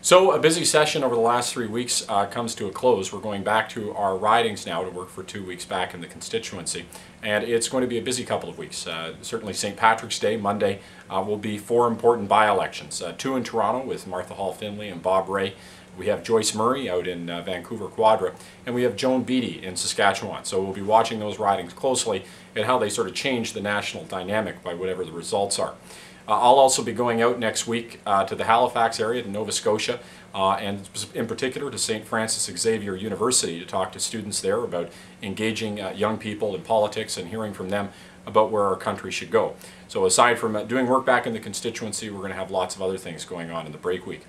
So a busy session over the last 3 weeks comes to a close. We're going back to our ridings now to work for 2 weeks back in the constituency. And it's going to be a busy couple of weeks. Certainly St. Patrick's Day, Monday, will be 4 important by-elections. 2 in Toronto with Martha Hall Finley and Bob Ray. We have Joyce Murray out in Vancouver Quadra, and we have Joan Beattie in Saskatchewan. So we'll be watching those ridings closely and how they sort of change the national dynamic by whatever the results are. I'll also be going out next week to the Halifax area, to Nova Scotia, and in particular to St. Francis Xavier University to talk to students there about engaging young people in politics and hearing from them about where our country should go. So aside from doing work back in the constituency, we're going to have lots of other things going on in the break week.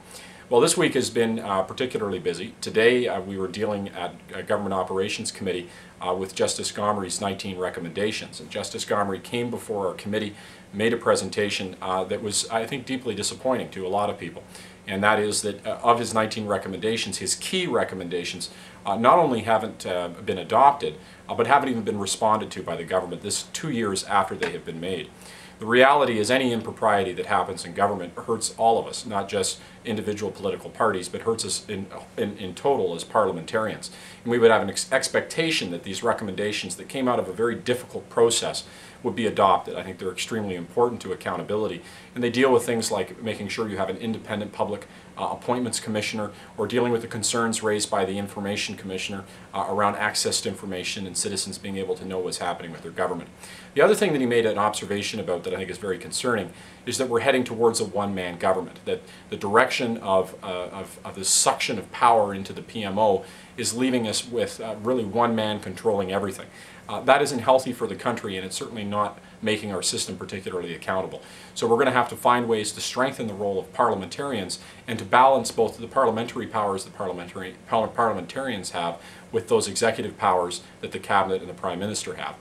Well, this week has been particularly busy. Today we were dealing at Government Operations Committee with Justice Gomery's 19 recommendations. And Justice Gomery came before our committee, made a presentation that was, I think, deeply disappointing to a lot of people. And that is that of his 19 recommendations, his key recommendations not only haven't been adopted, but haven't even been responded to by the government this 2 years after they have been made. The reality is any impropriety that happens in government hurts all of us, not just individual political parties, but hurts us in total as parliamentarians. And we would have an expectation that these recommendations that came out of a very difficult process would be adopted. I think they're extremely important to accountability, and they deal with things like making sure you have an independent public appointments commissioner, or dealing with the concerns raised by the information commissioner around access to information and citizens being able to know what's happening with their government. The other thing that he made an observation about that I think is very concerning is that we're heading towards a one-man government, that the direction of the suction of power into the PMO is leaving us with really one man controlling everything. That isn't healthy for the country, and it's certainly not making our system particularly accountable. So we're going to have to find ways to strengthen the role of parliamentarians and to balance both the parliamentary powers that parliamentarians have with those executive powers that the Cabinet and the Prime Minister have.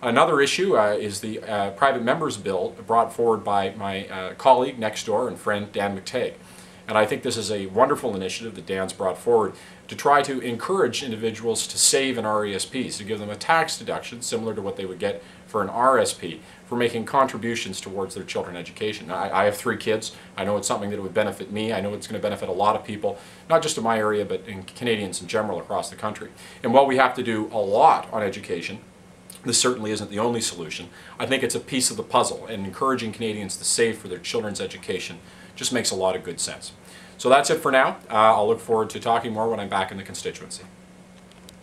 Another issue is the private members bill brought forward by my colleague next door and friend Dan McTeague. And I think this is a wonderful initiative that Dan's brought forward to try to encourage individuals to save in RESPs, to give them a tax deduction similar to what they would get for an RSP for making contributions towards their children's education. I have 3 kids. I know it's something that would benefit me. I know it's going to benefit a lot of people, not just in my area, but in Canadians in general across the country. And while we have to do a lot on education, this certainly isn't the only solution. I think it's a piece of the puzzle, and encouraging Canadians to save for their children's education just makes a lot of good sense. So that's it for now. I'll look forward to talking more when I'm back in the constituency.